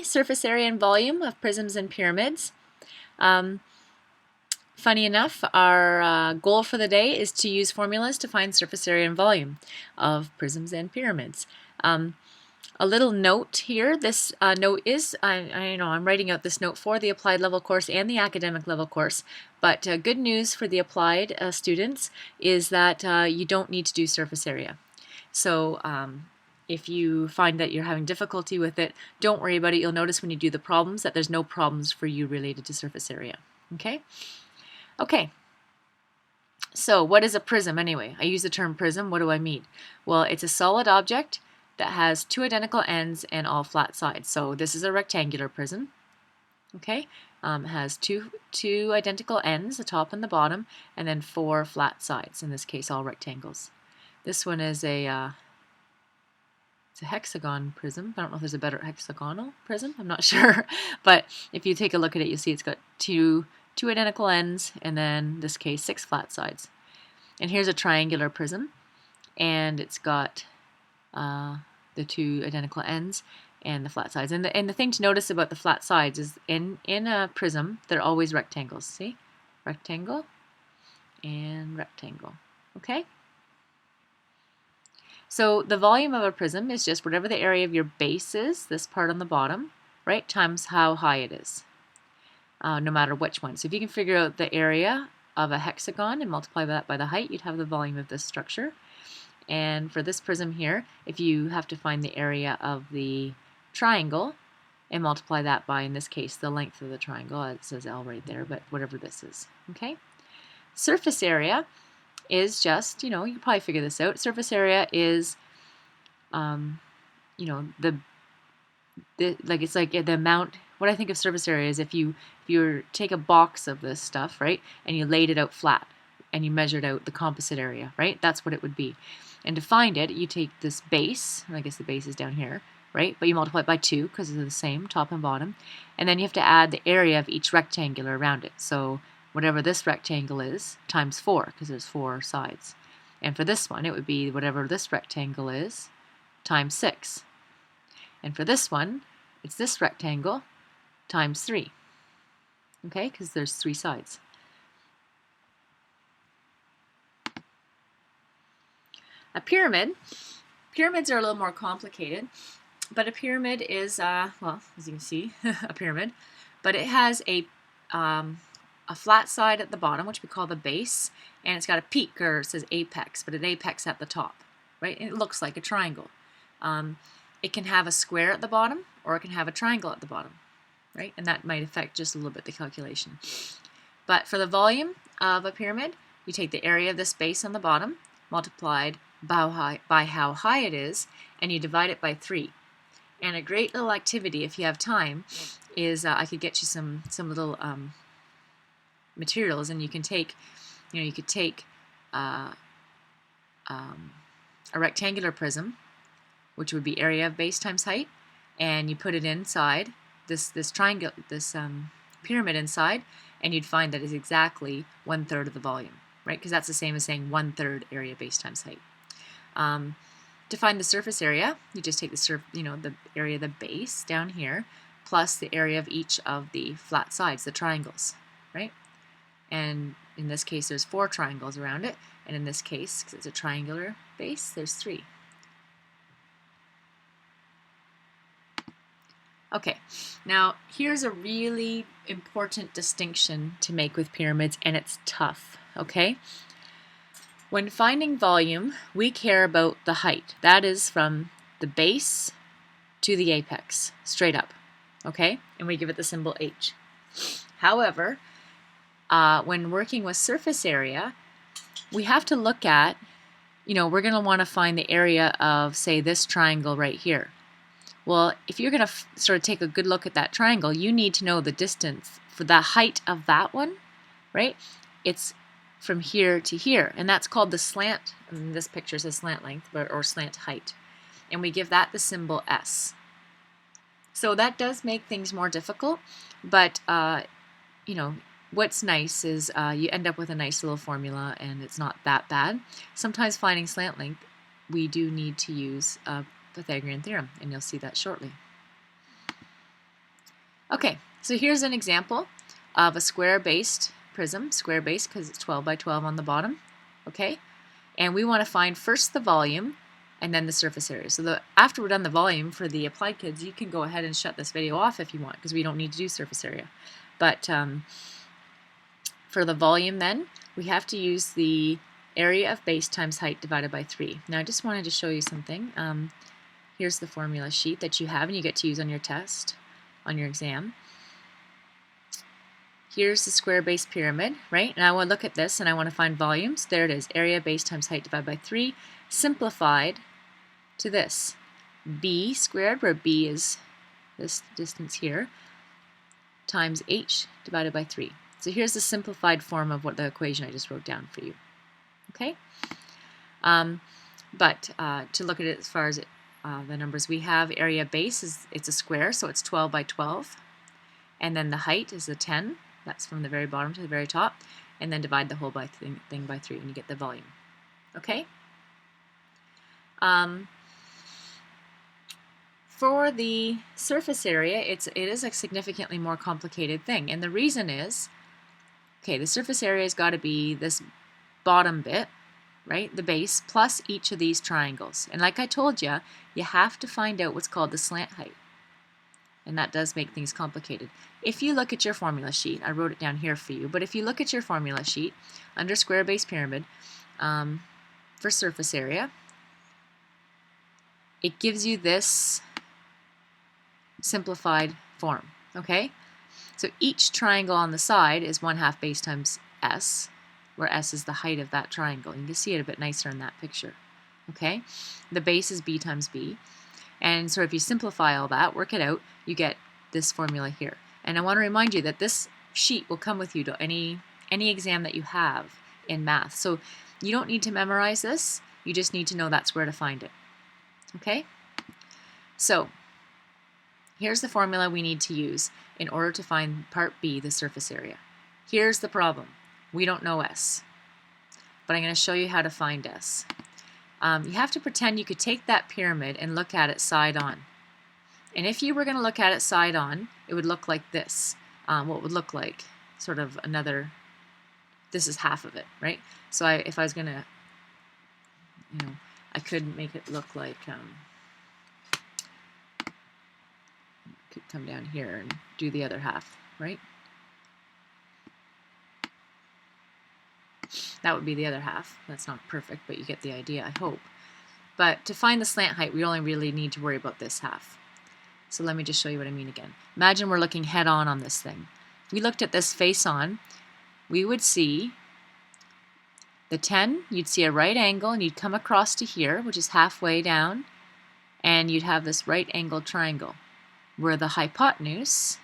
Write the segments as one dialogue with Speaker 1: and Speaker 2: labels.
Speaker 1: Surface area and volume of prisms and pyramids. Funny enough, our goal for the day is to use formulas to find surface area and volume of prisms and pyramids. A little note here, this note is, I know I'm writing out this note for the applied level course and the academic level course, but good news for the applied students is that you don't need to do surface area. So if you find that you're having difficulty with it, don't worry about it. You'll notice when you do the problems that there's no problems for you related to surface area. Okay? Okay. So what is a prism anyway? I use the term prism. What do I mean? Well, it's a solid object that has two identical ends and all flat sides. So this is a rectangular prism. Okay? Has two identical ends, the top and the bottom, and then four flat sides. In this case, all rectangles. This one is it's a hexagon prism. I don't know if there's a better hexagonal prism. I'm not sure. But if you take a look at it, you'll see it's got two identical ends, and then in this case 6 flat sides. And here's a triangular prism, and it's got the 2 identical ends and the flat sides. And the thing to notice about the flat sides is in a prism they're always rectangles. See? Rectangle and rectangle. Okay? So the volume of a prism is just whatever the area of your base is, this part on the bottom, right, times how high it is. No matter which one. So if you can figure out the area of a hexagon and multiply that by the height, you'd have the volume of this structure. And for this prism here, if you have to find the area of the triangle and multiply that by, in this case, the length of the triangle, it says L right there, but whatever this is, okay? Surface area is just, you can probably figure this out. Surface area is, it's like the amount. What I think of surface area is if you take a box of this stuff, right, and you laid it out flat and you measured out the composite area, right, that's what it would be. And to find it, you take this base, and I guess the base is down here, right, but you multiply it by 2 because they're the same, top and bottom, and then you have to add the area of each rectangular around it. So whatever this rectangle is times 4, because there's 4 sides. And for this one, it would be whatever this rectangle is times 6. And for this one, it's this rectangle times 3. Okay, because there's 3 sides. A pyramid. Pyramids are a little more complicated, but a pyramid is, well, as you can see, a pyramid, but it has a flat side at the bottom, which we call the base, and it's got a peak, or it says apex, but an apex at the top, right? And it looks like a triangle. It can have a square at the bottom, or it can have a triangle at the bottom, right? And that might affect just a little bit the calculation. But for the volume of a pyramid, you take the area of this base on the bottom, multiplied by how high it is, and you divide it by 3. And a great little activity, if you have time, is I could get you some little materials, and you can take, you could take a rectangular prism, which would be area of base times height, and you put it inside this triangle, this pyramid inside, and you'd find that it's exactly 1/3 of the volume, right? Because that's the same as saying 1/3 area base times height. To find the surface area, you just take the area of the base down here plus the area of each of the flat sides, the triangles, right? And in this case, there's 4 triangles around it, and in this case, because it's a triangular base, there's 3. Okay, now here's a really important distinction to make with pyramids, and it's tough, okay? When finding volume, we care about the height. That is from the base to the apex, straight up, okay? And we give it the symbol H. However, when working with surface area, we have to look at, we're going to want to find the area of, say, this triangle right here. Well, if you're going to sort of take a good look at that triangle, you need to know the distance for the height of that one, right? It's from here to here, and that's called the slant. And this picture says slant length, or slant height. And we give that the symbol S. So that does make things more difficult, but, what's nice is you end up with a nice little formula, and it's not that bad. Sometimes finding slant length, we do need to use Pythagorean theorem, and you'll see that shortly. Okay, so here's an example of a square-based prism, square-based because it's 12 by 12 on the bottom, okay? And we want to find first the volume and then the surface area. So after we're done the volume for the applied kids, you can go ahead and shut this video off if you want because we don't need to do surface area. But for the volume then, we have to use the area of base times height divided by 3. Now I just wanted to show you something. Here's the formula sheet that you have and you get to use on your test, on your exam. Here's the square base pyramid, right? And I want to look at this and I want to find volumes. There it is, area base times height divided by 3, simplified to this, b squared, where b is this distance here, times h divided by 3. So here's the simplified form of what the equation I just wrote down for you. Okay? But to look at it as far as the numbers we have, area base it's a square, so it's 12 by 12. And then the height is a 10. That's from the very bottom to the very top. And then divide the whole thing by 3 and you get the volume. Okay? For the surface area, it is a significantly more complicated thing. And the reason is, okay, the surface area has got to be this bottom bit, right, the base, plus each of these triangles. And like I told you, you have to find out what's called the slant height. And that does make things complicated. If you look at your formula sheet, I wrote it down here for you, but if you look at your formula sheet, under square base pyramid, for surface area, it gives you this simplified form, okay? So each triangle on the side is 1/2 base times s, where s is the height of that triangle. You can see it a bit nicer in that picture, okay? The base is b times b, and so if you simplify all that, work it out, you get this formula here. And I want to remind you that this sheet will come with you to any exam that you have in math. So you don't need to memorize this, you just need to know that's where to find it, okay? So here's the formula we need to use in order to find part B, the surface area. Here's the problem. We don't know S, but I'm going to show you how to find S. You have to pretend you could take that pyramid and look at it side on. And if you were going to look at it side on, it would look like this. What would look like sort of another, this is half of it, right? So if I was going to, I could make it look like, could come down here and do the other half, right? That would be the other half. That's not perfect, but you get the idea, I hope. But to find the slant height, we only really need to worry about this half. So let me just show you what I mean again. Imagine we're looking head on this thing. If we looked at this face on, we would see the 10, you'd see a right angle, and you'd come across to here, which is halfway down, and you'd have this right angled triangle, where the hypotenuse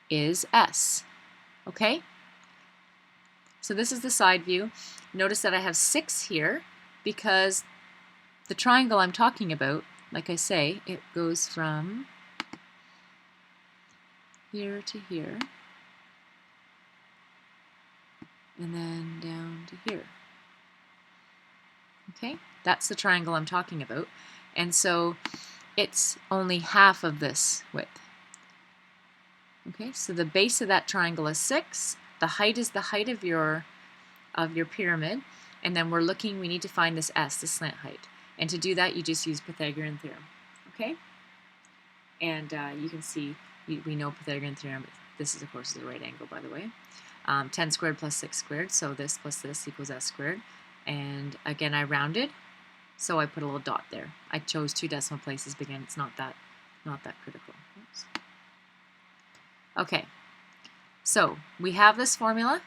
Speaker 1: is S, okay? So this is the side view. Notice that I have 6 here because the triangle I'm talking about, like I say, it goes from here to here, and then down to here. Okay, that's the triangle I'm talking about. And so it's only half of this width. Okay, so the base of that triangle is 6. The height is the height of your pyramid, and then we need to find this S, the slant height. And to do that, you just use Pythagorean theorem. Okay, and you can see we know Pythagorean theorem. This is, of course, the right angle, by the way. 10 squared plus 6 squared, so this plus this equals S squared. And again, I rounded, so I put a little dot there. I chose 2 decimal places, but again, it's not that critical. Oops. Okay, so we have this formula.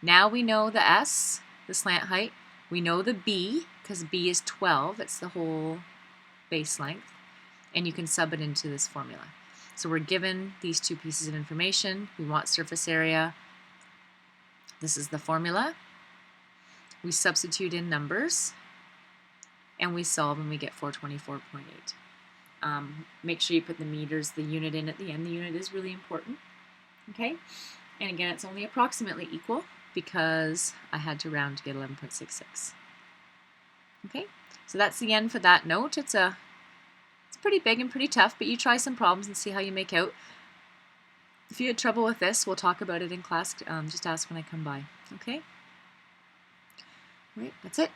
Speaker 1: Now we know the S, the slant height. We know the B, because B is 12. It's the whole base length. And you can sub it into this formula. So we're given these 2 pieces of information. We want surface area. This is the formula. We substitute in numbers, and we solve, and we get 424.8. Make sure you put the meters, the unit in at the end. The unit is really important. Okay? And again, it's only approximately equal because I had to round to get 11.66. Okay? So that's the end for that note. It's pretty big and pretty tough, but you try some problems and see how you make out. If you had trouble with this, we'll talk about it in class. Just ask when I come by. Okay? All right, that's it.